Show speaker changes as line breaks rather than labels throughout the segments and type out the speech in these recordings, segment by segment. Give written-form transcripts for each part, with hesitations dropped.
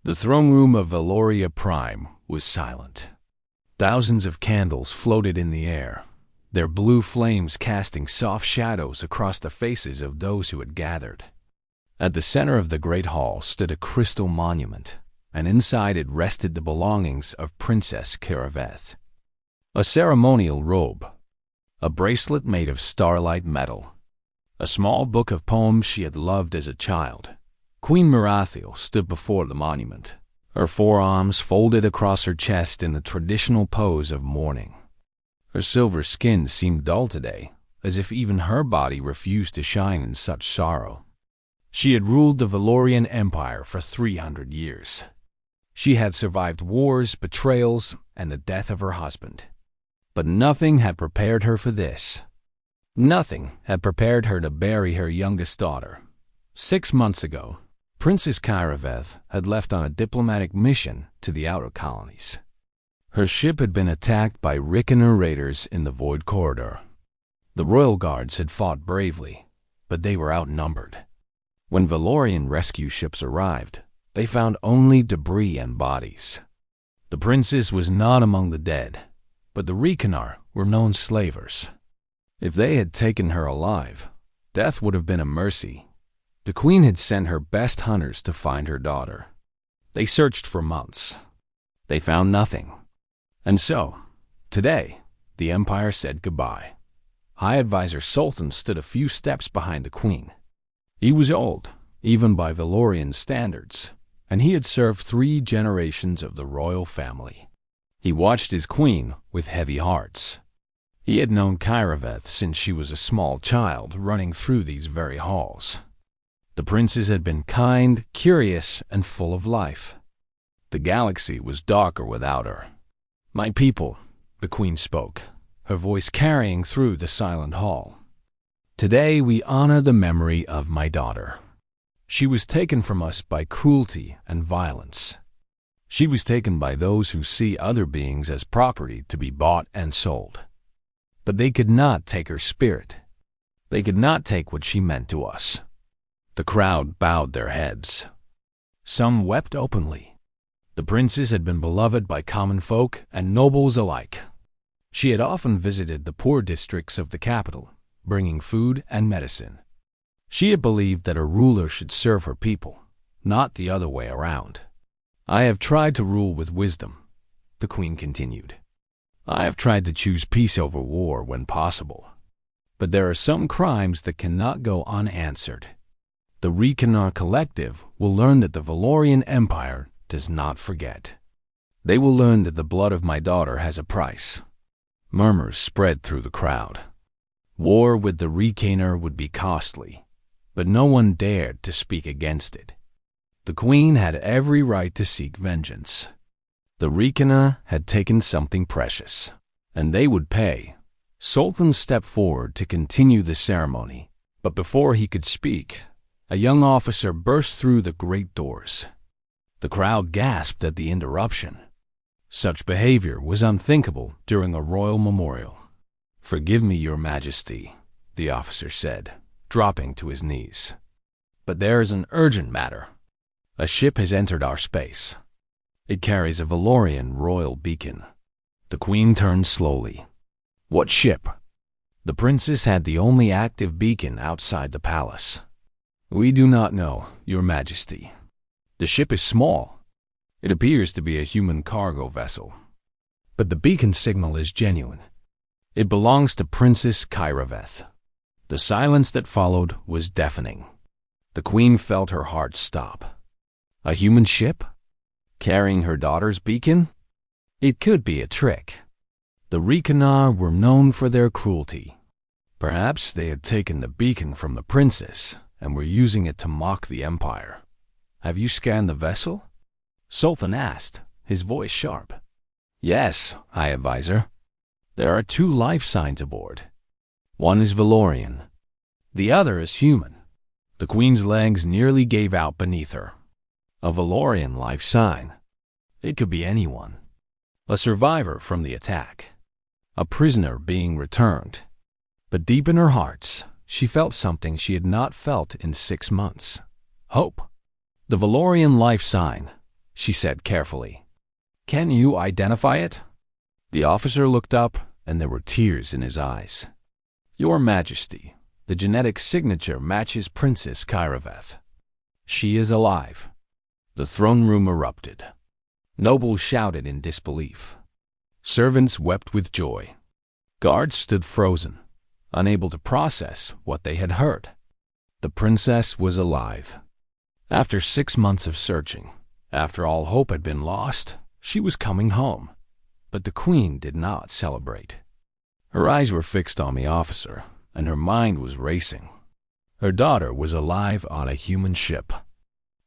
The throne room of Valoria Prime was silent. Thousands of candles floated in the air, their blue flames casting soft shadows across the faces of those who had gathered. At the center of the great hall stood a crystal monument, and inside it rested the belongings of Princess HerHFY. A ceremonial robe, a bracelet made of starlight metal, a small book of poems she had loved as a child. Queen Mirathiel stood before the monument, her forearms folded across her chest in the traditional pose of mourning. Her silver skin seemed dull today, as if even her body refused to shine in such sorrow. She had ruled the Valorian Empire for 300 years. She had survived wars, betrayals, and the death of her husband. But nothing had prepared her for this. Nothing had prepared her to bury her youngest daughter. 6 months ago, Princess HerHFY had left on a diplomatic mission to the outer colonies. Her ship had been attacked by Reckoner raiders in the Void Corridor. The royal guards had fought bravely, but they were outnumbered. When Valorian rescue ships arrived, they found only debris and bodies. The princess was not among the dead, but the Reckoner were known slavers. If they had taken her alive, death would have been a mercy. The queen had sent her best hunters to find her daughter. They searched for months. They found nothing. And so, today, the Empire said goodbye. High Advisor Sultan stood a few steps behind the queen. He was old, even by Valorian standards, and he had served 3 generations of the royal family. He watched his queen with heavy hearts. He had known HerHFY since she was a small child running through these very halls. The princess had been kind, curious, and full of life. The galaxy was darker without her. "My people," the queen spoke, her voice carrying through the silent hall. "Today we honor the memory of my daughter. She was taken from us by cruelty and violence. She was taken by those who see other beings as property to be bought and sold. But they could not take her spirit. They could not take what she meant to us." The crowd bowed their heads. Some wept openly. The princess had been beloved by common folk and nobles alike. She had often visited the poor districts of the capital, bringing food and medicine. She had believed that a ruler should serve her people, not the other way around. "I have tried to rule with wisdom," the queen continued. "I have tried to choose peace over war when possible. But there are some crimes that cannot go unanswered. The Reckoner Collective will learn that the Valorian Empire does not forget. They will learn that the blood of my daughter has a price." Murmurs spread through the crowd. War with the Reckoner would be costly, but no one dared to speak against it. The queen had every right to seek vengeance. The Reckoner had taken something precious, and they would pay. Sultan stepped forward to continue the ceremony, but before he could speak, a young officer burst through the great doors. The crowd gasped at the interruption. Such behavior was unthinkable during a royal memorial. "Forgive me, Your Majesty," the officer said, dropping to his knees. "But there is an urgent matter. A ship has entered our space. It carries a Valorian royal beacon." The queen turned slowly. "What ship?" The princess had the only active beacon outside the palace. "We do not know, Your Majesty. The ship is small. It appears to be a human cargo vessel. But the beacon signal is genuine. It belongs to Princess HerHFY." The silence that followed was deafening. The queen felt her heart stop. A human ship? Carrying her daughter's beacon? It could be a trick. The Reckoner were known for their cruelty. Perhaps they had taken the beacon from the princess and were using it to mock the Empire. "Have you scanned the vessel?" Sultan asked, his voice sharp. "Yes, High Advisor. There are 2 life signs aboard. One is Valorian. The other is human." The queen's legs nearly gave out beneath her. A Valorian life sign. It could be anyone. A survivor from the attack. A prisoner being returned. But deep in her heart, she felt something she had not felt in 6 months. Hope. The Valorian life sign. she said carefully. "Can you identify it?" The officer looked up, and there were tears in his eyes. "Your Majesty, the genetic signature matches Princess HerHFY. She is alive." The throne room erupted. Nobles shouted in disbelief. Servants wept with joy. Guards stood frozen, unable to process what they had heard. The princess was alive. After 6 months of searching, after all hope had been lost, she was coming home. But the queen did not celebrate. Her eyes were fixed on the officer, and her mind was racing. Her daughter was alive on a human ship.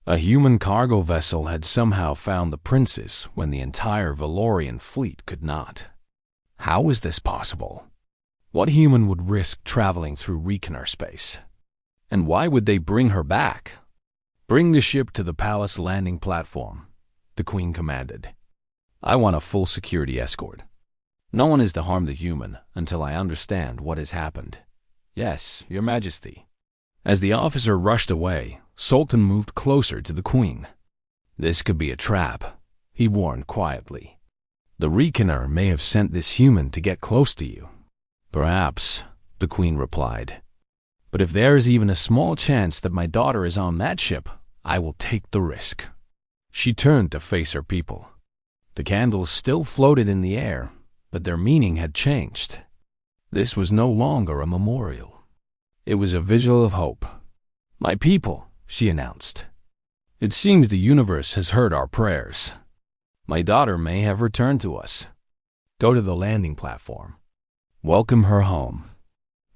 A human cargo vessel had somehow found the princess when the entire Valorian fleet could not. How was this possible? What human would risk traveling through Recounting space? And why would they bring her back? "Bring the ship to the palace landing platform," the queen commanded. "I want a full security escort. No one is to harm the human until I understand what has happened." "Yes, Your Majesty." As the officer rushed away, Sultan moved closer to the queen. "This could be a trap," he warned quietly. "The Recounter may have sent this human to get close to you." "Perhaps," the queen replied. "But if there is even a small chance that my daughter is on that ship, I will take the risk." She turned to face her people. The candles still floated in the air, but their meaning had changed. This was no longer a memorial. It was a vigil of hope. "My people," she announced. "It seems the universe has heard our prayers. My daughter may have returned to us. Go to the landing platform. Welcome her home."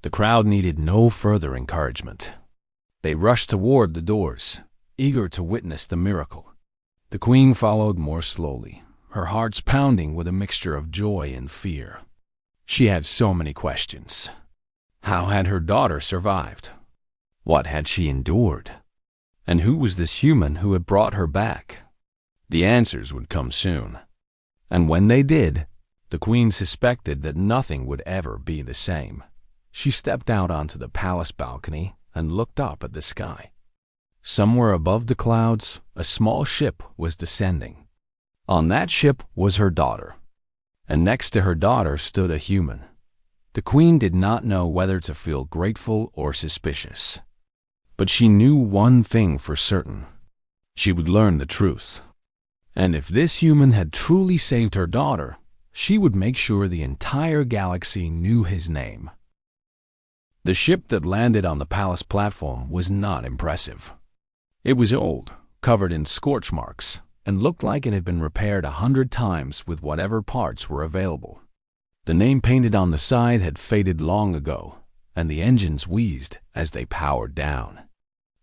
The crowd needed no further encouragement. They rushed toward the doors, eager to witness the miracle. The queen followed more slowly, her hearts pounding with a mixture of joy and fear. She had so many questions. How had her daughter survived? What had she endured? And who was this human who had brought her back? The answers would come soon. And when they did, the queen suspected that nothing would ever be the same. She stepped out onto the palace balcony and looked up at the sky. Somewhere above the clouds, a small ship was descending. On that ship was her daughter, and next to her daughter stood a human. The queen did not know whether to feel grateful or suspicious. But she knew one thing for certain. She would learn the truth. And if this human had truly saved her daughter, she would make sure the entire galaxy knew his name. The ship that landed on the palace platform was not impressive. It was old, covered in scorch marks, and looked like it had been repaired 100 times with whatever parts were available. The name painted on the side had faded long ago, and the engines wheezed as they powered down.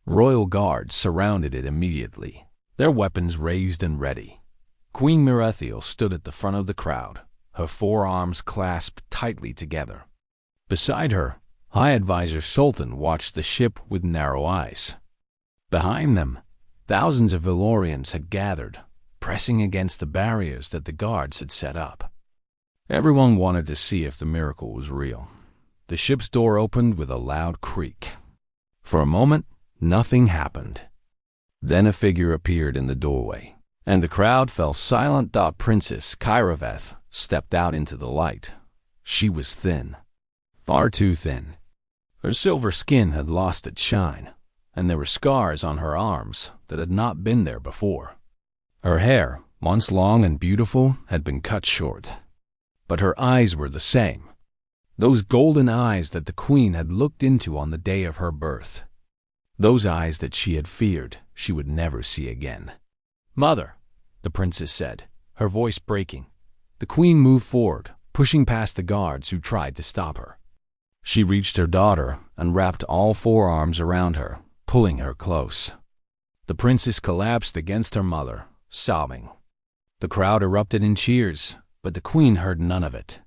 Royal guards surrounded it immediately, their weapons raised and ready. Queen Merethiel stood at the front of the crowd, her forearms clasped tightly together. Beside her, High Advisor Sultan watched the ship with narrow eyes. Behind them, thousands of Valorians had gathered, pressing against the barriers that the guards had set up. Everyone wanted to see if the miracle was real. The ship's door opened with a loud creak. For a moment, nothing happened. Then a figure appeared in the doorway, and the crowd fell silent. Princess HerHFY stepped out into the light. She was thin, far too thin. Her silver skin had lost its shine, and there were scars on her arms that had not been there before. Her hair, once long and beautiful, had been cut short. But her eyes were the same. Those golden eyes that the queen had looked into on the day of her birth. Those eyes that she had feared she would never see again. "Mother," the princess said, her voice breaking. The queen moved forward, pushing past the guards who tried to stop her. She reached her daughter and wrapped all 4 arms around her, pulling her close. The princess collapsed against her mother, sobbing. The crowd erupted in cheers, but the queen heard none of it.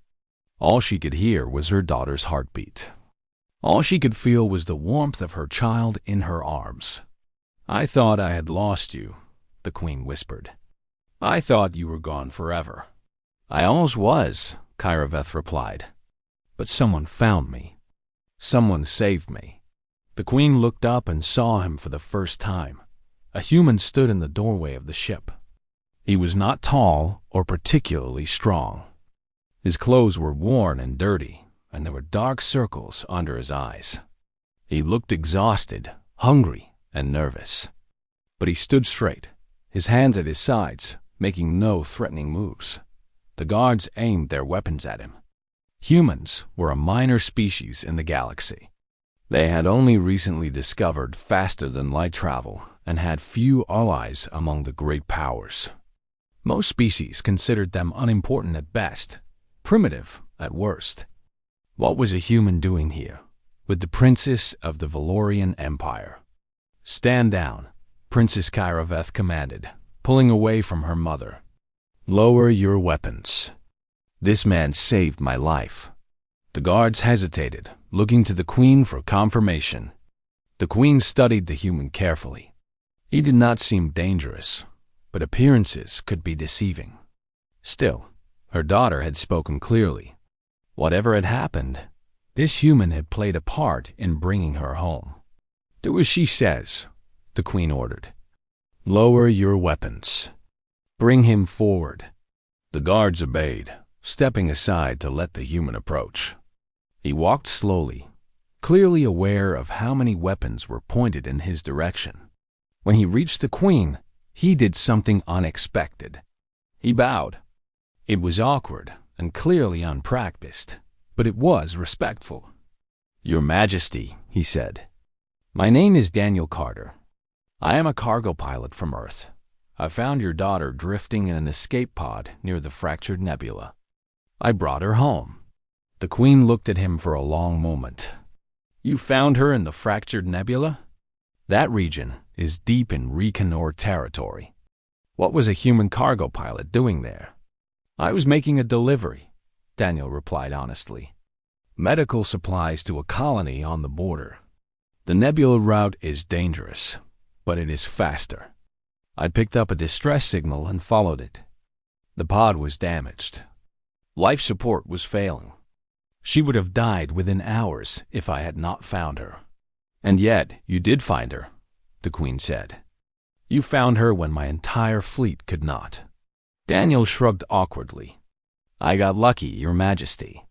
All she could hear was her daughter's heartbeat. All she could feel was the warmth of her child in her arms. "I thought I had lost you," the queen whispered. "I thought you were gone forever." "I always was," HerHFY replied. "But someone found me. Someone saved me." The queen looked up and saw him for the first time. A human stood in the doorway of the ship. He was not tall or particularly strong. His clothes were worn and dirty, and there were dark circles under his eyes. He looked exhausted, hungry, and nervous. But he stood straight, his hands at his sides, making no threatening moves. The guards aimed their weapons at him. Humans were a minor species in the galaxy. They had only recently discovered faster-than-light travel and had few allies among the great powers. Most species considered them unimportant at best, primitive at worst. What was a human doing here, with the princess of the Valorian Empire? "Stand down," Princess HerHFY commanded, pulling away from her mother. "Lower your weapons." "This man saved my life." The guards hesitated, looking to the Queen for confirmation. The Queen studied the human carefully. He did not seem dangerous, but appearances could be deceiving. Still, her daughter had spoken clearly. Whatever had happened, this human had played a part in bringing her home. "Do as she says," the Queen ordered. "Lower your weapons." "Bring him forward." The guards obeyed, stepping aside to let the human approach. He walked slowly, clearly aware of how many weapons were pointed in his direction. When he reached the Queen, he did something unexpected. He bowed. It was awkward and clearly unpracticed, but it was respectful. "Your Majesty," he said. "My name is Daniel Carter. I am a cargo pilot from Earth. I found your daughter drifting in an escape pod near the fractured nebula. I brought her home." The Queen looked at him for a long moment. "You found her in the fractured nebula? That region is deep in Recounting territory. What was a human cargo pilot doing there?" "I was making a delivery," Daniel replied honestly. "Medical supplies to a colony on the border. The nebula route is dangerous, but it is faster. I picked up a distress signal and followed it. The pod was damaged. Life support was failing. She would have died within hours if I had not found her." "And yet you did find her," the Queen said. "You found her when my entire fleet could not." Daniel shrugged awkwardly. "I got lucky, Your Majesty.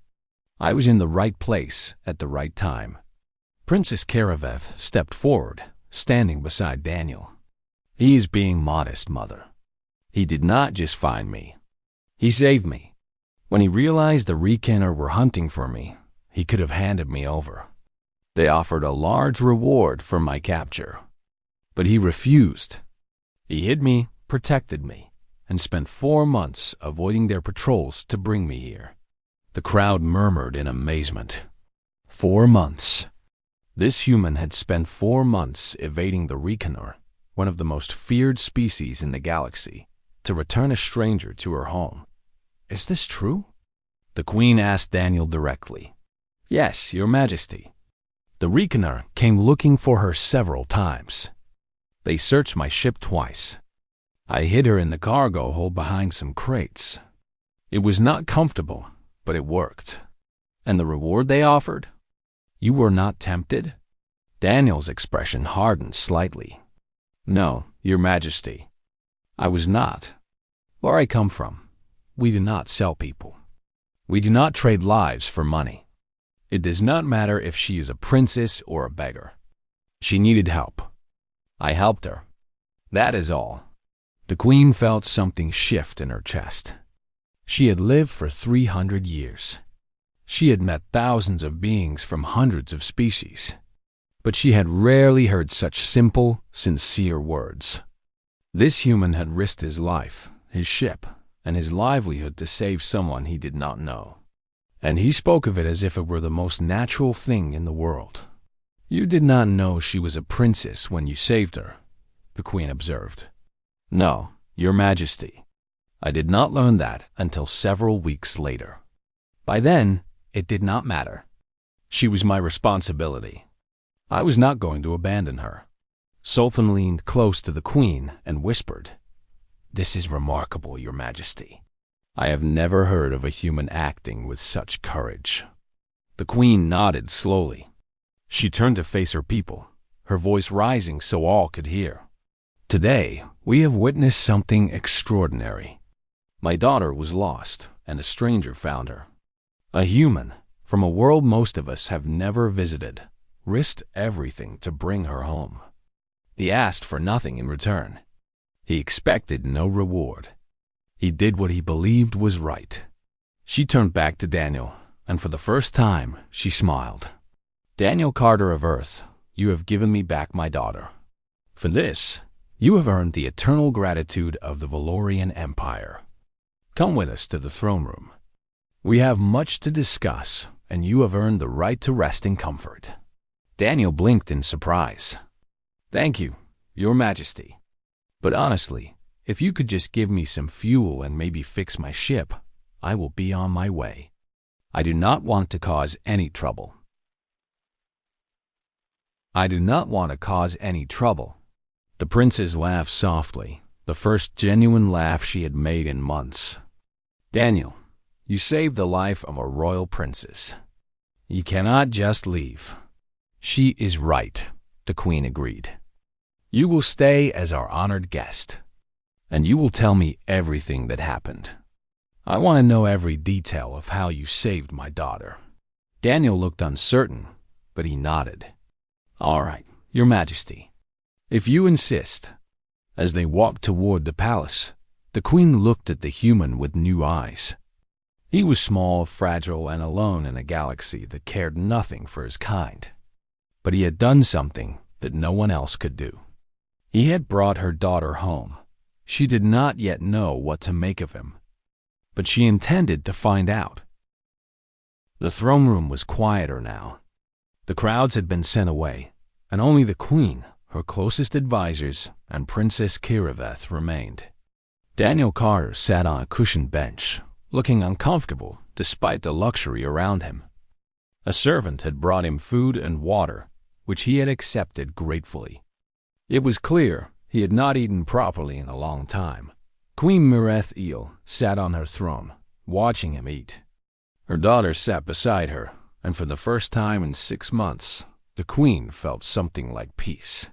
I was in the right place at the right time." Princess HerHFY stepped forward, standing beside Daniel. "He is being modest, Mother. He did not just find me. He saved me. When he realized the Recounter were hunting for me, he could have handed me over. They offered a large reward for my capture. But he refused. He hid me, protected me, and spent 4 months avoiding their patrols to bring me here." The crowd murmured in amazement. 4 months. This human had spent 4 months evading the Recounter, one of the most feared species in the galaxy, to return a stranger to her home. "Is this true?" the Queen asked Daniel directly. "Yes, Your Majesty. The Recounter came looking for her several times. They searched my ship twice. I hid her in the cargo hold behind some crates. It was not comfortable, but it worked." "And the reward they offered? You were not tempted?" Daniel's expression hardened slightly. "No, Your Majesty. I was not. Where I come from, we do not sell people. We do not trade lives for money. It does not matter if she is a princess or a beggar. She needed help. I helped her. That is all." The Queen felt something shift in her chest. She had lived for 300 years. She had met thousands of beings from hundreds of species. But she had rarely heard such simple, sincere words. This human had risked his life, his ship, and his livelihood to save someone he did not know. And he spoke of it as if it were the most natural thing in the world. "You did not know she was a princess when you saved her," the Queen observed. "No, Your Majesty. I did not learn that until several weeks later. By then, it did not matter. She was my responsibility. I was not going to abandon her." Sultan leaned close to the Queen and whispered, "This is remarkable, Your Majesty. I have never heard of a human acting with such courage." The Queen nodded slowly. She turned to face her people, her voice rising so all could hear. "Today, We have witnessed something extraordinary. My daughter was lost, and a stranger found her. A human, from a world most of us have never visited, risked everything to bring her home. He asked for nothing in return. He expected no reward. He did what he believed was right. She turned back to Daniel, and for the first time, she smiled. Daniel Carter of Earth, you have given me back my daughter. For this, you have earned the eternal gratitude of the Valorian Empire. Come with us to the throne room. We have much to discuss, and you have earned the right to rest in comfort. Daniel blinked in surprise. Thank you, Your Majesty. But honestly, if you could just give me some fuel and maybe fix my ship, I will be on my way. I do not want to cause any trouble. I do not want to cause any trouble. The princess laughed softly, the first genuine laugh she had made in months. Daniel, you saved the life of a royal princess. You cannot just leave. She is right, the queen agreed. You will stay as our honored guest, and you will tell me everything that happened. I want to know every detail of how you saved my daughter. Daniel looked uncertain, but he nodded. All right, Your Majesty. If you insist. As they walked toward the palace, the queen looked at the human with new eyes. He was small, fragile, and alone in a galaxy that cared nothing for his kind. But he had done something that no one else could do. He had brought her daughter home. She did not yet know what to make of him, but she intended to find out. The throne room was quieter now. The crowds had been sent away, and only the queen, her closest advisors, and Princess Kiriveth remained. Daniel Carter sat on a cushioned bench, looking uncomfortable despite the luxury around him. A servant had brought him food and water, which he had accepted gratefully. It was clear he had not eaten properly in a long time. Queen Mireth Eel sat on her throne, watching him eat. Her daughter sat beside her, and for the first time in 6 months, the queen felt something like peace.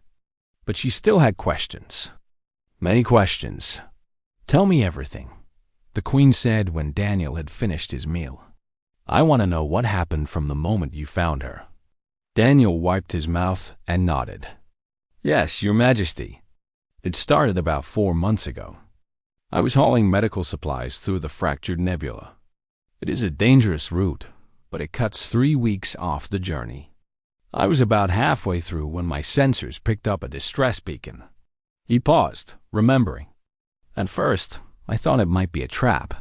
But she still had questions. Many questions. Tell me everything, the queen said when Daniel had finished his meal. I want to know what happened from the moment you found her. Daniel wiped his mouth and nodded. Yes, Your Majesty. It started about 4 months ago. I was hauling medical supplies through the fractured nebula. It is a dangerous route, but it cuts 3 weeks off the journey. I was about halfway through when my sensors picked up a distress beacon. He paused, remembering. At first, I thought it might be a trap.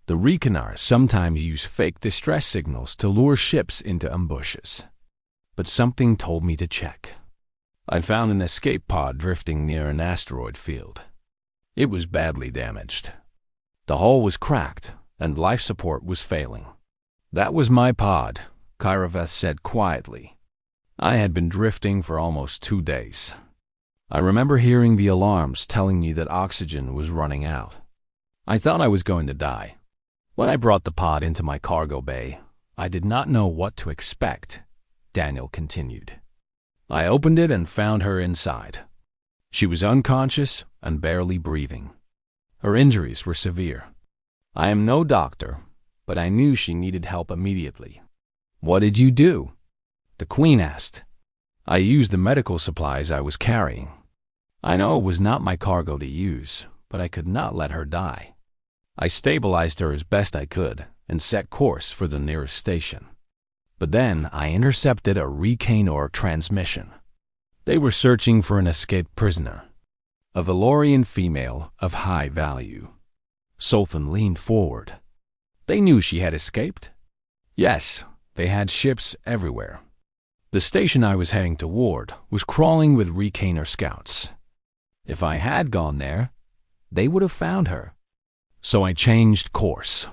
The Reckoners sometimes use fake distress signals to lure ships into ambushes. But something told me to check. I found an escape pod drifting near an asteroid field. It was badly damaged. The hull was cracked, and life support was failing. That was my pod, Kiriveth said quietly. I had been drifting for almost 2 days. I remember hearing the alarms telling me that oxygen was running out. I thought I was going to die. When I brought the pod into my cargo bay, I did not know what to expect, Daniel continued. I opened it and found her inside. She was unconscious and barely breathing. Her injuries were severe. I am no doctor, but I knew she needed help immediately. What did you do? The queen asked. I used the medical supplies I was carrying. I know it was not my cargo to use, but I could not let her die. I stabilized her as best I could and set course for the nearest station. But then I intercepted a Recounting transmission. They were searching for an escaped prisoner, a Valorian female of high value. Sultan leaned forward. They knew she had escaped. Yes, they had ships everywhere. The station I was heading toward was crawling with Recounting scouts. If I had gone there, they would have found her. So I changed course.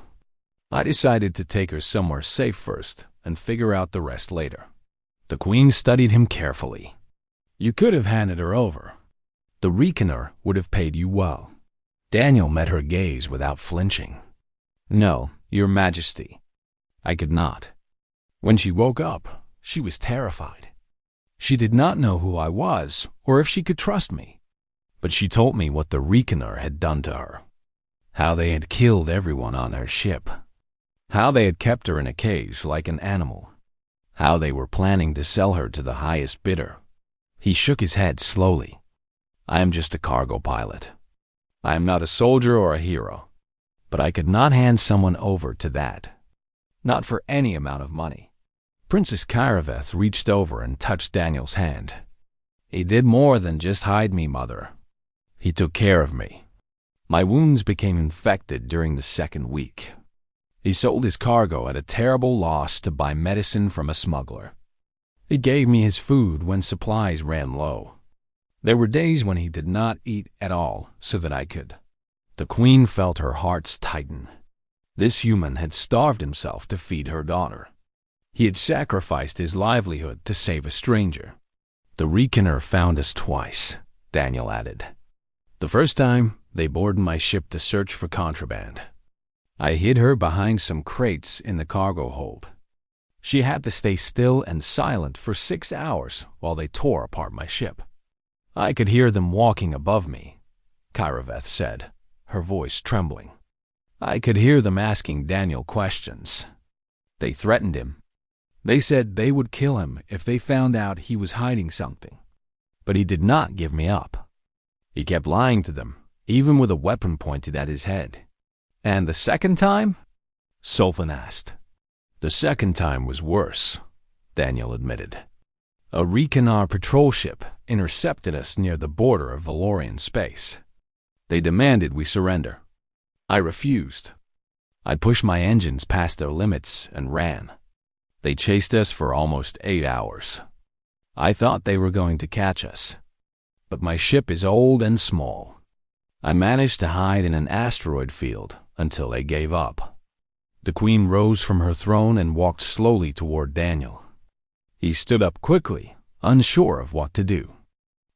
I decided to take her somewhere safe first and figure out the rest later. The queen studied him carefully. You could have handed her over. The Reckoner would have paid you well. Daniel met her gaze without flinching. No, Your Majesty. I could not. When she woke up, she was terrified. She did not know who I was or if she could trust me. But she told me what the Reckoner had done to her, how they had killed everyone on her ship, how they had kept her in a cage like an animal, how they were planning to sell her to the highest bidder. He shook his head slowly. I am just a cargo pilot. I am not a soldier or a hero, but I could not hand someone over to that. Not for any amount of money. Princess HerHFY reached over and touched Daniel's hand. He did more than just hide me, Mother. He took care of me. My wounds became infected during the second week. He sold his cargo at a terrible loss to buy medicine from a smuggler. He gave me his food when supplies ran low. There were days when he did not eat at all so that I could. The Queen felt her hearts tighten. This human had starved himself to feed her daughter. He had sacrificed his livelihood to save a stranger. The Reckoner found us twice, Daniel added. The first time, they boarded my ship to search for contraband. I hid her behind some crates in the cargo hold. She had to stay still and silent for 6 hours while they tore apart my ship. I could hear them walking above me, HerHFY said, her voice trembling. I could hear them asking Daniel questions. They threatened him. They said they would kill him if they found out he was hiding something. But he did not give me up. He kept lying to them, even with a weapon pointed at his head. And the second time? Sultan asked. The second time was worse, Daniel admitted. A Recounting patrol ship intercepted us near the border of Valorian space. They demanded we surrender. I refused. I pushed my engines past their limits and ran. They chased us for almost 8 hours. I thought they were going to catch us. But my ship is old and small. I managed to hide in an asteroid field until they gave up. The Queen rose from her throne and walked slowly toward Daniel. He stood up quickly, unsure of what to do.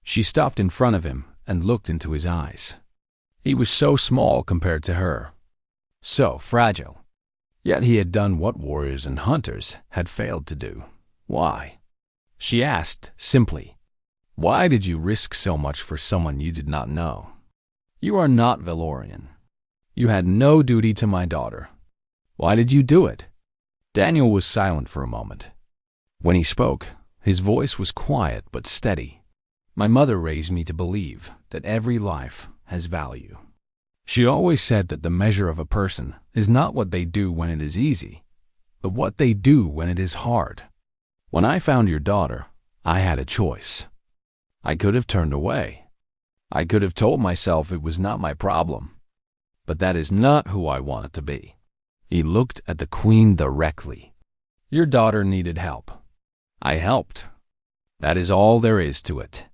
She stopped in front of him and looked into his eyes. He was so small compared to her, so fragile. Yet he had done what warriors and hunters had failed to do. Why? She asked simply, why did you risk so much for someone you did not know? You are not Valorian. You had no duty to my daughter. Why did you do it? Daniel was silent for a moment. When he spoke, his voice was quiet but steady. My mother raised me to believe that every life has value. She always said that the measure of a person is not what they do when it is easy, but what they do when it is hard. When I found your daughter, I had a choice. I could have turned away. I could have told myself it was not my problem. But that is not who I wanted to be. He looked at the Queen directly. Your daughter needed help. I helped. That is all there is to it.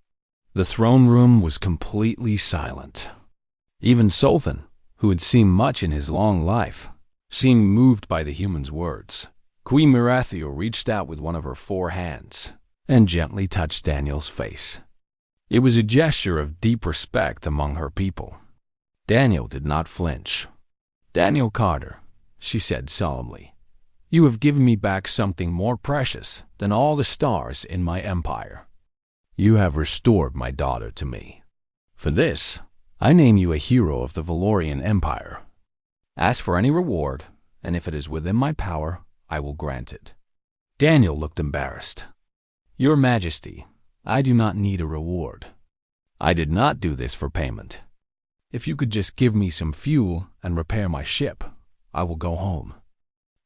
The throne room was completely silent. Even Sultan, who had seen much in his long life, seemed moved by the human's words. Queen Merathio reached out with one of her 4 hands and gently touched Daniel's face. It was a gesture of deep respect among her people. Daniel did not flinch. Daniel Carter, she said solemnly, you have given me back something more precious than all the stars in my empire. You have restored my daughter to me. For this, I name you a hero of the Valorian Empire. Ask for any reward, and if it is within my power, I will grant it. Daniel looked embarrassed. Your Majesty, I do not need a reward. I did not do this for payment. If you could just give me some fuel and repair my ship, I will go home.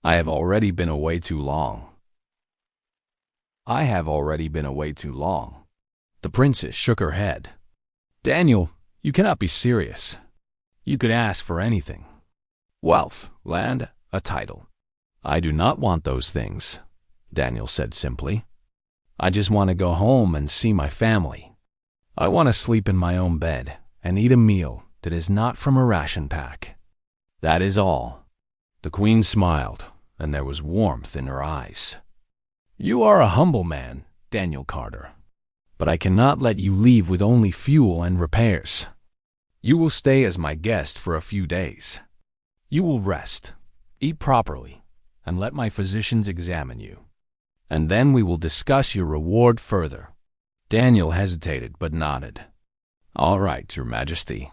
I have already been away too long. The princess shook her head. Daniel, you cannot be serious. You could ask for anything. Wealth, land, a title. I do not want those things, Daniel said simply. I just want to go home and see my family. I want to sleep in my own bed and eat a meal that is not from a ration pack. That is all. The Queen smiled, and there was warmth in her eyes. You are a humble man, Daniel Carter, but I cannot let you leave with only fuel and repairs. You will stay as my guest for a few days. You will rest, eat properly, and let my physicians examine you. And then we will discuss your reward further. Daniel hesitated but nodded. All right, Your Majesty.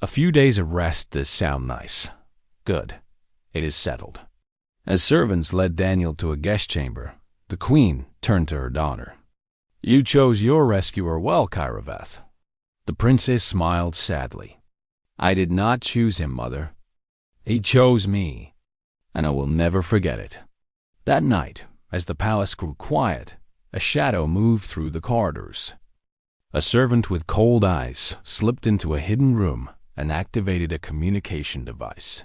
A few days of rest does sound nice. Good. It is settled. As servants led Daniel to a guest chamber, the queen turned to her daughter. You chose your rescuer well, HerHFY. The princess smiled sadly. I did not choose him, mother. He chose me, and I will never forget it. That night, as the palace grew quiet, a shadow moved through the corridors. A servant with cold eyes slipped into a hidden room and activated a communication device.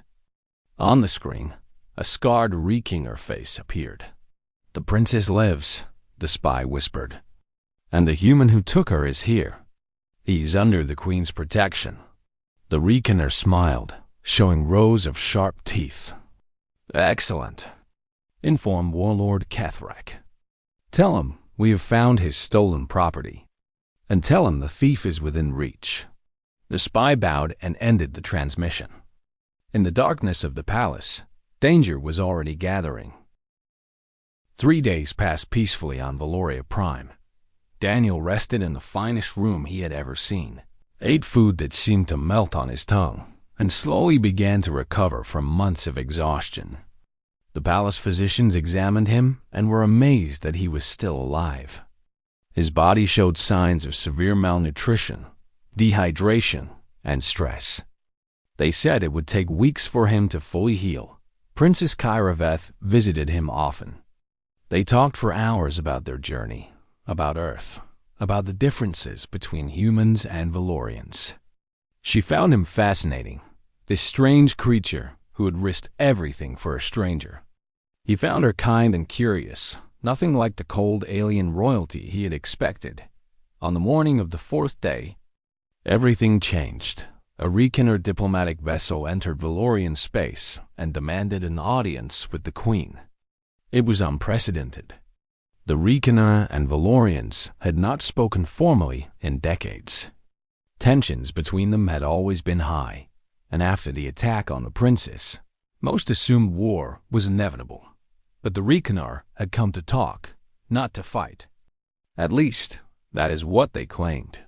On the screen, a scarred Recounting face appeared. The princess lives, the spy whispered. And the human who took her is here. He's under the queen's protection. The Recounting smiled, showing rows of sharp teeth. Excellent, informed Warlord HFY. Tell him we have found his stolen property, and tell him the thief is within reach. The spy bowed and ended the transmission. In the darkness of the palace, danger was already gathering. 3 days passed peacefully on Valoria Prime. Daniel rested in the finest room he had ever seen, ate food that seemed to melt on his tongue, and slowly began to recover from months of exhaustion. The palace physicians examined him and were amazed that he was still alive. His body showed signs of severe malnutrition, dehydration, and stress. They said it would take weeks for him to fully heal. Princess HerHFY visited him often. They talked for hours about their journey, about Earth, about the differences between humans and Valorians. She found him fascinating, this strange creature who had risked everything for a stranger. He found her kind and curious, nothing like the cold alien royalty he had expected. On the morning of the 4th day, everything changed. A Recounting diplomatic vessel entered Valorian space and demanded an audience with the queen. It was unprecedented. The Recounting and Valorians had not spoken formally in decades. Tensions between them had always been high, and after the attack on the princess, most assumed war was inevitable. But the Recounting had come to talk, not to fight. At least, that is what they claimed.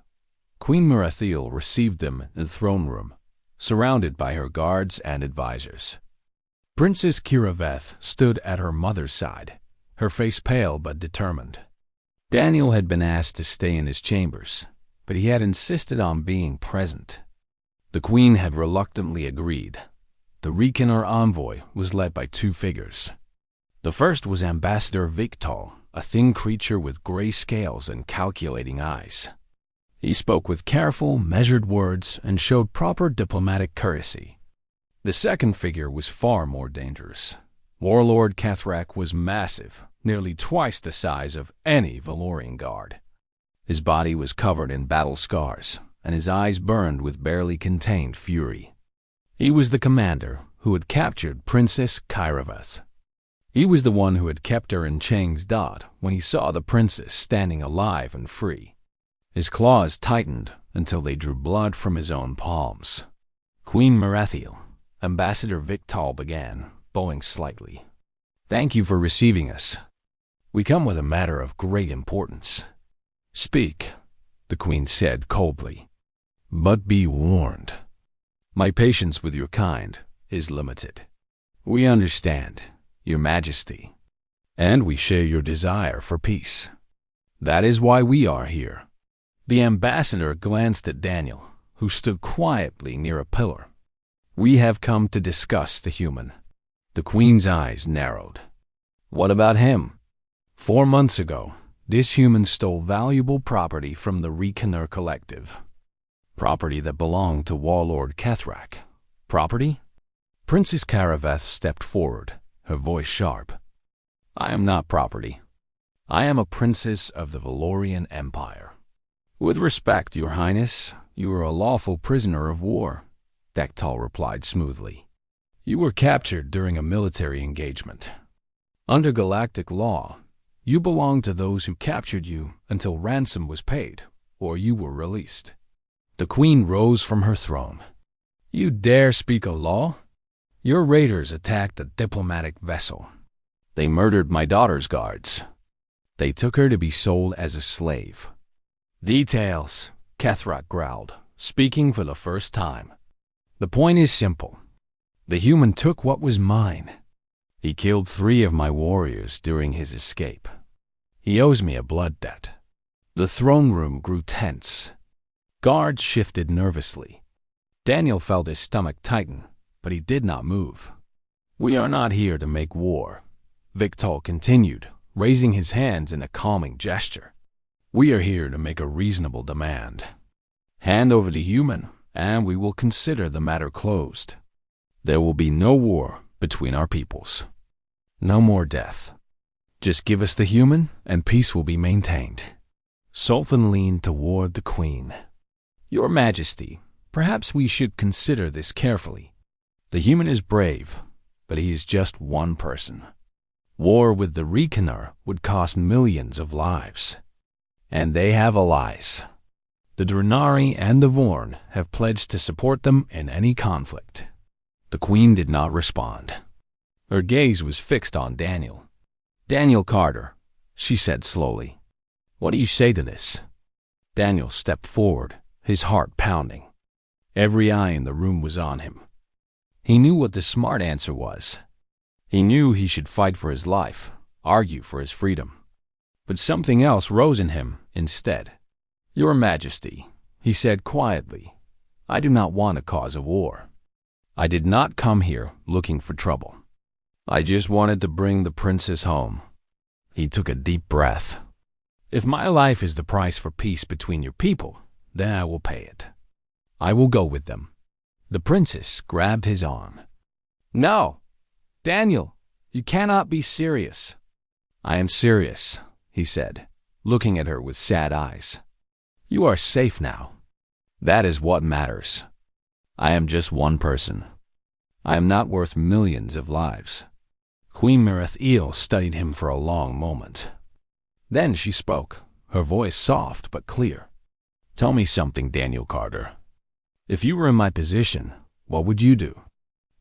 Queen Merathiel received them in the throne room, surrounded by her guards and advisors. Princess HerHFY stood at her mother's side, her face pale but determined. Daniel had been asked to stay in his chambers, but he had insisted on being present. The queen had reluctantly agreed. The Recounting envoy was led by 2 figures. The first was Ambassador Victal, a thin creature with gray scales and calculating eyes. He spoke with careful, measured words and showed proper diplomatic courtesy. The second figure was far more dangerous. Warlord HFY was massive, nearly twice the size of any Valorian guard. His body was covered in battle scars, and his eyes burned with barely contained fury. He was the commander who had captured Princess HerHFY. He was the one who had kept her in Chang's dot when he saw the princess standing alive and free. His claws tightened until they drew blood from his own palms. Queen Merathiel, Ambassador Victal began, bowing slightly. Thank you for receiving us. We come with a matter of great importance. Speak, the queen said coldly. But be warned. My patience with your kind is limited. We understand, Your Majesty, and we share your desire for peace. That is why we are here. The ambassador glanced at Daniel, who stood quietly near a pillar. We have come to discuss the human. The queen's eyes narrowed. What about him? 4 months ago, this human stole valuable property from the Recounting Collective. Property that belonged to Warlord HFY. Property? Princess HerHFY stepped forward, her voice sharp. I am not property. I am a princess of the Valorian Empire. With respect, Your Highness, you are a lawful prisoner of war, Victal replied smoothly. You were captured during a military engagement. Under galactic law, you belong to those who captured you until ransom was paid, or you were released. The queen rose from her throne. You dare speak a law? Your raiders attacked a diplomatic vessel. They murdered my daughter's guards. They took her to be sold as a slave. Details, Kethrak growled, speaking for the first time. The point is simple. The human took what was mine. He killed 3 of my warriors during his escape. He owes me a blood debt. The throne room grew tense. Guards shifted nervously. Daniel felt his stomach tighten, but he did not move. We are not here to make war, Victor continued, raising his hands in a calming gesture. We are here to make a reasonable demand. Hand over the human, and we will consider the matter closed. There will be no war between our peoples. No more death. Just give us the human, and peace will be maintained. Sultan leaned toward the Queen. Your Majesty, perhaps we should consider this carefully. The human is brave, but he is just one person. War with the Reckoner would cost millions of lives. And they have allies. The Drenari and the Vorn have pledged to support them in any conflict. The Queen did not respond. Her gaze was fixed on Daniel. Daniel Carter, she said slowly. What do you say to this? Daniel stepped forward, his heart pounding. Every eye in the room was on him. He knew what the smart answer was. He knew he should fight for his life, argue for his freedom. But something else rose in him instead. Your Majesty, he said quietly, I do not want to cause a war. I did not come here looking for trouble. I just wanted to bring the princess home. He took a deep breath. If my life is the price for peace between your people, then I will pay it. I will go with them. The princess grabbed his arm. No, Daniel, you cannot be serious. I am serious, he said, looking at her with sad eyes. You are safe now. That is what matters. I am just one person. I am not worth millions of lives. Queen Merethiel studied him for a long moment. Then she spoke, her voice soft but clear. Tell me something, Daniel Carter. If you were in my position, what would you do?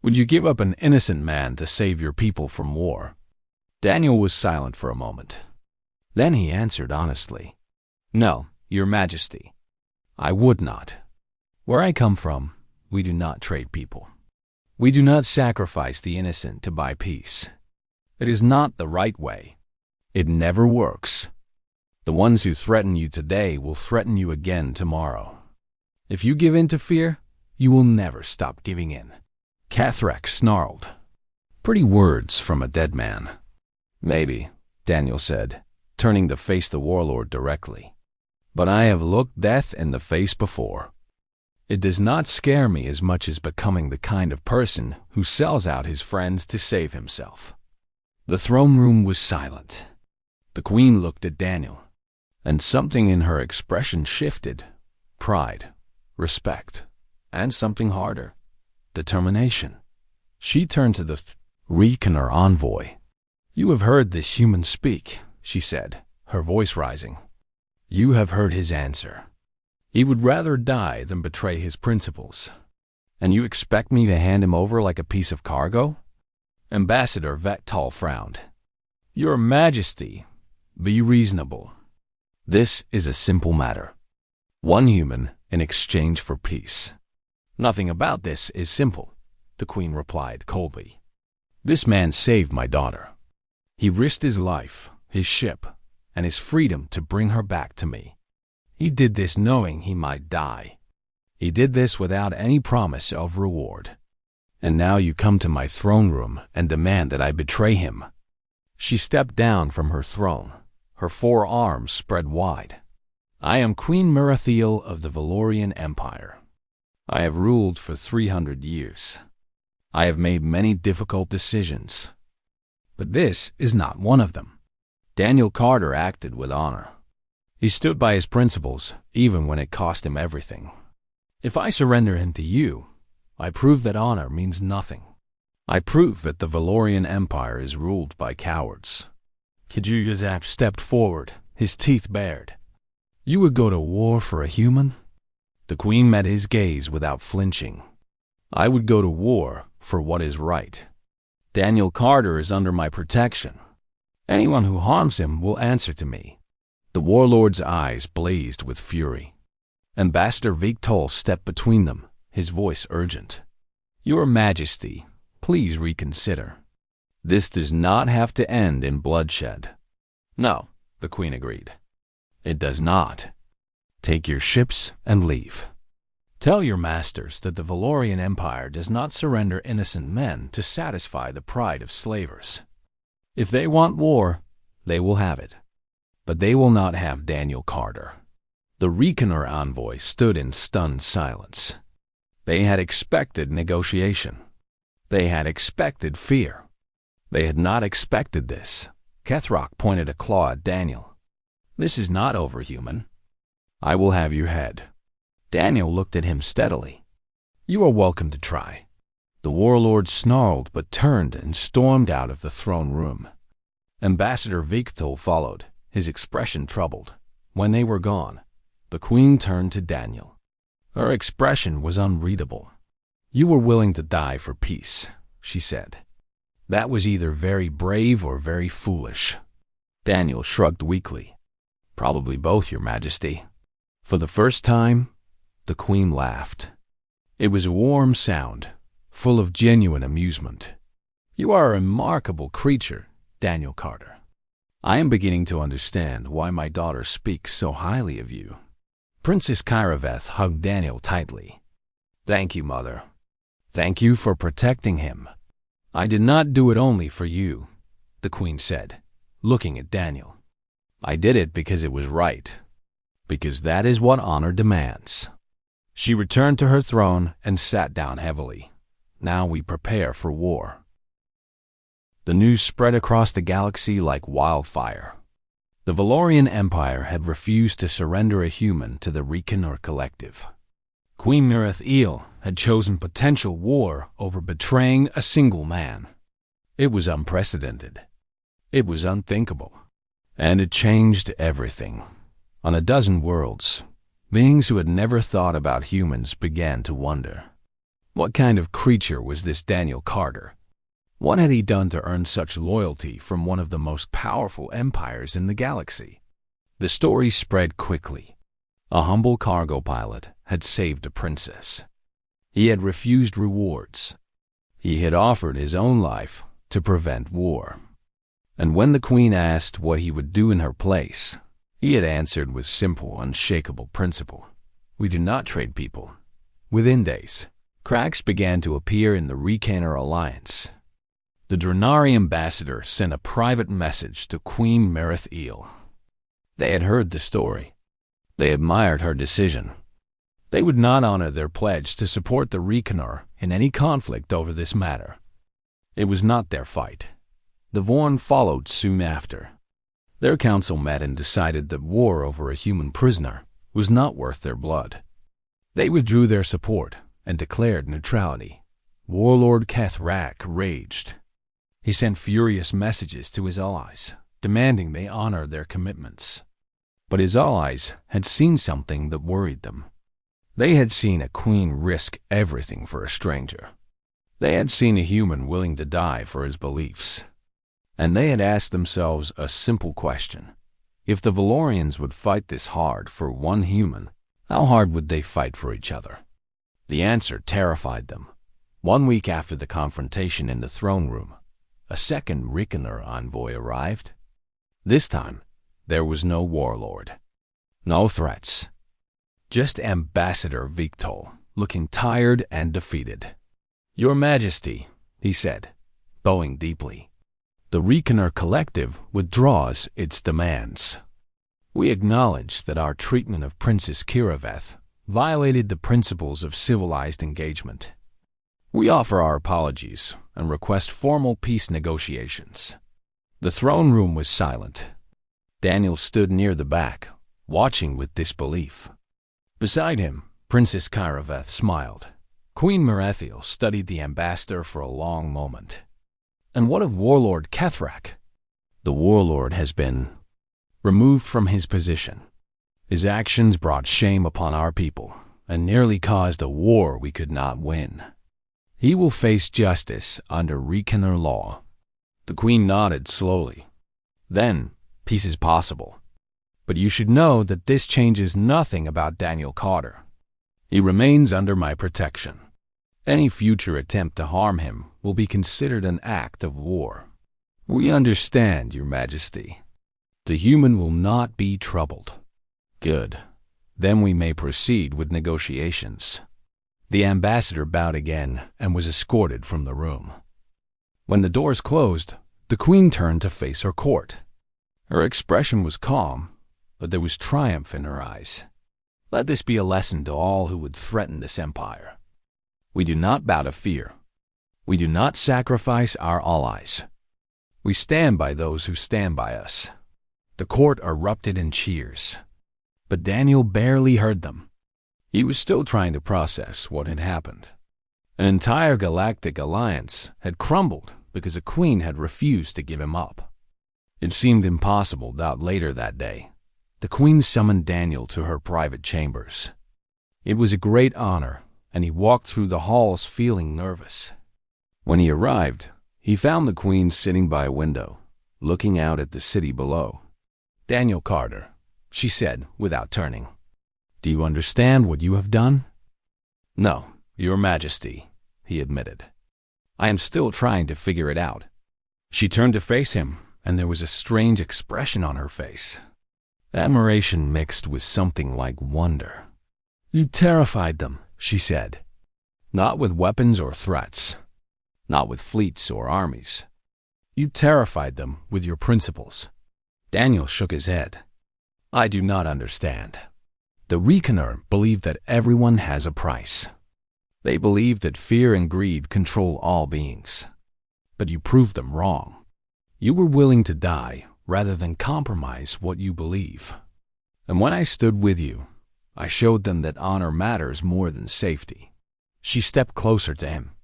Would you give up an innocent man to save your people from war? Daniel was silent for a moment. Then he answered honestly. No, Your Majesty. I would not. Where I come from, we do not trade people. We do not sacrifice the innocent to buy peace. It is not the right way. It never works. The ones who threaten you today will threaten you again tomorrow. If you give in to fear, you will never stop giving in. Kethrak snarled. Pretty words from a dead man. Maybe, Daniel said, turning to face the warlord directly. But I have looked death in the face before. It does not scare me as much as becoming the kind of person who sells out his friends to save himself. The throne room was silent. The Queen looked at Daniel, and something in her expression shifted. Pride, respect, and something harder, determination. She turned to the Reckoner envoy. You have heard this human speak, she said, her voice rising. You have heard his answer. He would rather die than betray his principles. And you expect me to hand him over like a piece of cargo? Ambassador Vektal frowned. Your Majesty, be reasonable. This is a simple matter. One human in exchange for peace. Nothing about this is simple, the Queen replied coldly. This man saved my daughter. He risked his life, his ship, and his freedom to bring her back to me. He did this knowing he might die. He did this without any promise of reward. And now you come to my throne room and demand that I betray him. She stepped down from her throne, her 4 arms spread wide. I am Queen Merethiel of the Valorian Empire. I have ruled for 300 years. I have made many difficult decisions. But this is not one of them. Daniel Carter acted with honor. He stood by his principles, even when it cost him everything. If I surrender him to you, I prove that honor means nothing. I prove that the Valorian Empire is ruled by cowards. Kijuzap stepped forward, his teeth bared. You would go to war for a human? The Queen met his gaze without flinching. I would go to war for what is right. Daniel Carter is under my protection. Anyone who harms him will answer to me. The warlord's eyes blazed with fury. Ambassador Victol stepped between them, his voice urgent. Your Majesty, please reconsider. This does not have to end in bloodshed. No, the Queen agreed. It does not. Take your ships and leave. Tell your masters that the Valorian Empire does not surrender innocent men to satisfy the pride of slavers. If they want war, they will have it. But they will not have Daniel Carter. The Reckoner envoy stood in stunned silence. They had expected negotiation. They had expected fear. They had not expected this. Kethrock pointed a claw at Daniel. This is not over, human. I will have your head. Daniel looked at him steadily. You are welcome to try. The warlord snarled but turned and stormed out of the throne room. Ambassador Victol followed, his expression troubled. When they were gone, the Queen turned to Daniel. Her expression was unreadable. You were willing to die for peace, she said. That was either very brave or very foolish. Daniel shrugged weakly. Probably both, Your Majesty. For the first time, the Queen laughed. It was a warm sound, full of genuine amusement. You are a remarkable creature, Daniel Carter. I am beginning to understand why my daughter speaks so highly of you. Princess HerHFY hugged Daniel tightly. Thank you, Mother. Thank you for protecting him. I did not do it only for you, the Queen said, looking at Daniel. I did it because it was right, because that is what honor demands. She returned to her throne and sat down heavily. Now we prepare for war. The news spread across the galaxy like wildfire. The Valorian Empire had refused to surrender a human to the Reckoner Collective. Queen Mireth had chosen potential war over betraying a single man. It was unprecedented. It was unthinkable. And it changed everything. On a dozen worlds, beings who had never thought about humans began to wonder. What kind of creature was this Daniel Carter? What had he done to earn such loyalty from one of the most powerful empires in the galaxy? The story spread quickly. A humble cargo pilot had saved a princess. He had refused rewards. He had offered his own life to prevent war. And when the Queen asked what he would do in her place, he had answered with simple, unshakable principle. We do not trade people. Within days, cracks began to appear in the Reckoner alliance. The Drenari ambassador sent a private message to Queen Mireth. They had heard the story. They admired her decision. They would not honor their pledge to support the Reckoner in any conflict over this matter. It was not their fight. The Vorn followed soon after. Their council met and decided that war over a human prisoner was not worth their blood. They withdrew their support and declared neutrality. Warlord Kethrak raged. He sent furious messages to his allies, demanding they honor their commitments. But his allies had seen something that worried them. They had seen a queen risk everything for a stranger. They had seen a human willing to die for his beliefs. And they had asked themselves a simple question. If the Valorians would fight this hard for one human, how hard would they fight for each other? The answer terrified them. 1 week after the confrontation in the throne room, a second Reckoner envoy arrived. This time, there was no warlord. No threats. Just Ambassador Victol, looking tired and defeated. Your Majesty, he said, bowing deeply. The Reckoner Collective withdraws its demands. We acknowledge that our treatment of Princess HerHFY violated the principles of civilized engagement. We offer our apologies and request formal peace negotiations. The throne room was silent. Daniel stood near the back, watching with disbelief. Beside him, Princess HerHFY smiled. Queen Mireth studied the ambassador for a long moment. And what of Warlord Kethrak? The warlord has been removed from his position. His actions brought shame upon our people and nearly caused a war we could not win. He will face justice under Reckoner law. The Queen nodded slowly. Then, peace is possible. But you should know that this changes nothing about Daniel Carter. He remains under my protection. Any future attempt to harm him will be considered an act of war. We understand, Your Majesty. The human will not be troubled. Good. Then we may proceed with negotiations. The ambassador bowed again and was escorted from the room. When the doors closed, the queen turned to face her court. Her expression was calm, but there was triumph in her eyes. Let this be a lesson to all who would threaten this empire. We do not bow to fear. We do not sacrifice our allies. We stand by those who stand by us. The court erupted in cheers, but Daniel barely heard them. He was still trying to process what had happened. An entire galactic alliance had crumbled because a queen had refused to give him up. It seemed impossible that later that day, the queen summoned Daniel to her private chambers. It was a great honor, and he walked through the halls feeling nervous. When he arrived, he found the queen sitting by a window, looking out at the city below. "Daniel Carter," she said without turning. "Do you understand what you have done?" "No, Your Majesty," he admitted. "I am still trying to figure it out." She turned to face him, and there was a strange expression on her face. Admiration mixed with something like wonder. "You terrified them," she said. "Not with weapons or threats. Not with fleets or armies. You terrified them with your principles." Daniel shook his head. "I do not understand." The Reckoner believed that everyone has a price. They believe that fear and greed control all beings. But you proved them wrong. You were willing to die rather than compromise what you believe. And when I stood with you, I showed them that honor matters more than safety. She stepped closer to him.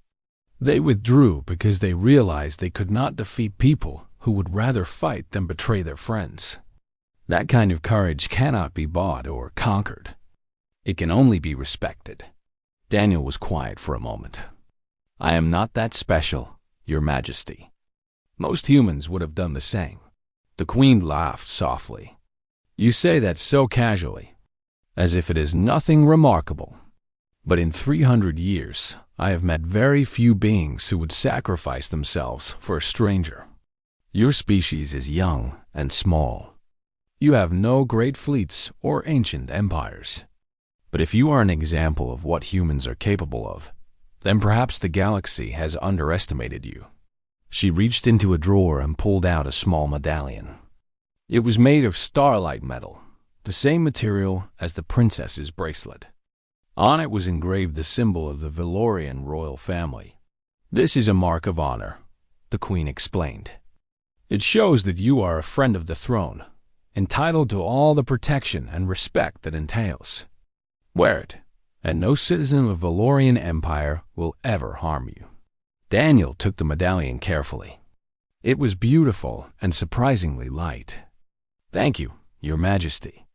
They withdrew because they realized they could not defeat people who would rather fight than betray their friends. That kind of courage cannot be bought or conquered. It can only be respected. Daniel was quiet for a moment. "I am not that special, Your Majesty. Most humans would have done the same." The queen laughed softly. "You say that so casually, as if it is nothing remarkable. But in 300 years, I have met very few beings who would sacrifice themselves for a stranger. Your species is young and small. You have no great fleets or ancient empires. But if you are an example of what humans are capable of, then perhaps the galaxy has underestimated you." She reached into a drawer and pulled out a small medallion. It was made of starlight metal, the same material as the princess's bracelet. On it was engraved the symbol of the Valorian royal family. "This is a mark of honor," the queen explained. "It shows that you are a friend of the throne, entitled to all the protection and respect that entails. Wear it, and no citizen of Valorian Empire will ever harm you." Daniel took the medallion carefully. It was beautiful and surprisingly light. "Thank you, Your Majesty.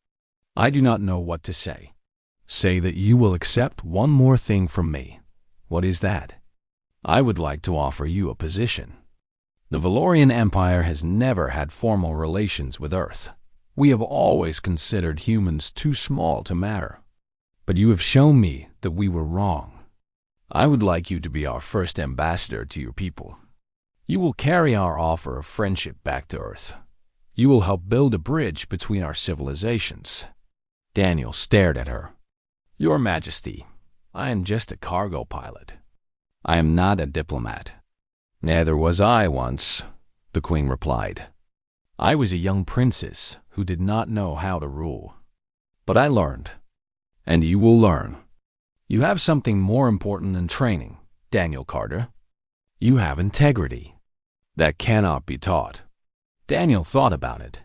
I do not know what to say. Say that you will accept one more thing from me." "What is that?" "I would like to offer you a position. The Valorian Empire has never had formal relations with Earth. We have always considered humans too small to matter. But you have shown me that we were wrong. I would like you to be our first ambassador to your people. You will carry our offer of friendship back to Earth. You will help build a bridge between our civilizations." Daniel stared at her. "Your Majesty, I am just a cargo pilot. I am not a diplomat." "Neither was I once," the queen replied. "I was a young princess who did not know how to rule. But I learned, and you will learn. You have something more important than training, Daniel Carter. You have integrity. That cannot be taught." Daniel thought about it.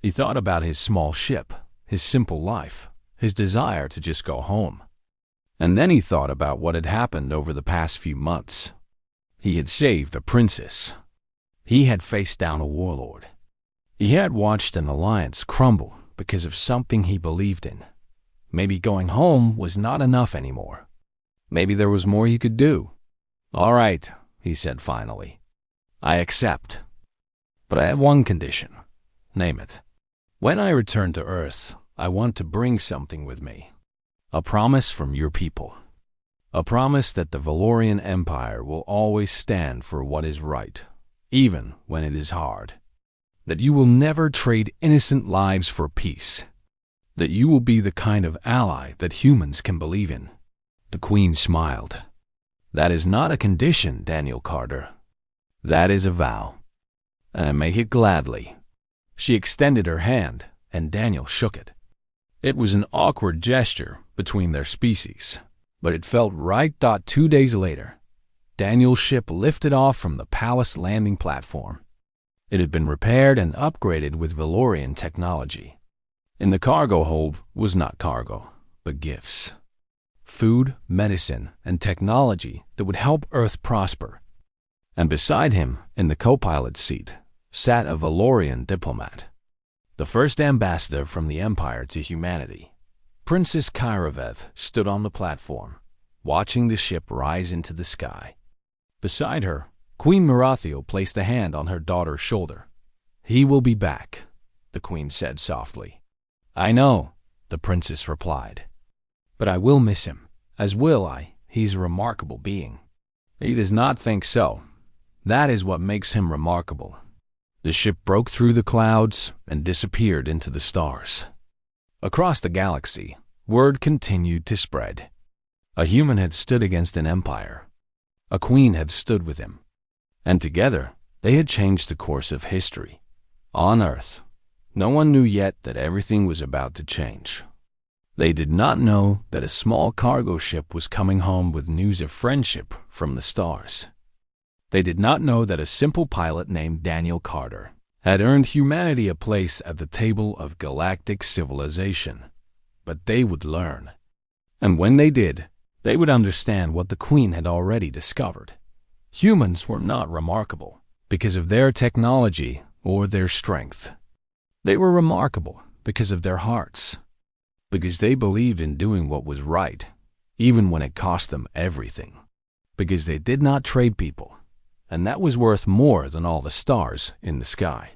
He thought about his small ship, his simple life, his desire to just go home. And then he thought about what had happened over the past few months. He had saved a princess. He had faced down a warlord. He had watched an alliance crumble because of something he believed in. Maybe going home was not enough anymore. Maybe there was more he could do. "All right," he said finally. "I accept. But I have one condition." "Name it." When I return to Earth, I want to bring something with me. A promise from your people. A promise that the Valorian Empire will always stand for what is right, even when it is hard. That you will never trade innocent lives for peace. That you will be the kind of ally that humans can believe in. The Queen smiled. That is not a condition, Daniel Carter. That is a vow. And I make it gladly. She extended her hand, and Daniel shook it. It was an awkward gesture between their species, but it felt right. 2 days later, Daniel's ship lifted off from the palace landing platform. It had been repaired and upgraded with Valorian technology. In the cargo hold was not cargo, but gifts. Food, medicine, and technology that would help Earth prosper. And beside him, in the co-pilot seat, sat a Valorian diplomat. The first ambassador from the Empire to humanity. Princess Kairaveth stood on the platform, watching the ship rise into the sky. Beside her, Queen Marathio placed a hand on her daughter's shoulder. "He will be back," the Queen said softly. "I know," the princess replied. "But I will miss him, as will I. He's a remarkable being." "He does not think so. That is what makes him remarkable." The ship broke through the clouds and disappeared into the stars. Across the galaxy, word continued to spread. A human had stood against an empire. A queen had stood with him. And together, they had changed the course of history. On Earth, no one knew yet that everything was about to change. They did not know that a small cargo ship was coming home with news of friendship from the stars. They did not know that a simple pilot named Daniel Carter had earned humanity a place at the table of galactic civilization. But they would learn. And when they did, they would understand what the Queen had already discovered. Humans were not remarkable because of their technology or their strength. They were remarkable because of their hearts, because they believed in doing what was right, even when it cost them everything, because they did not trade people, and that was worth more than all the stars in the sky.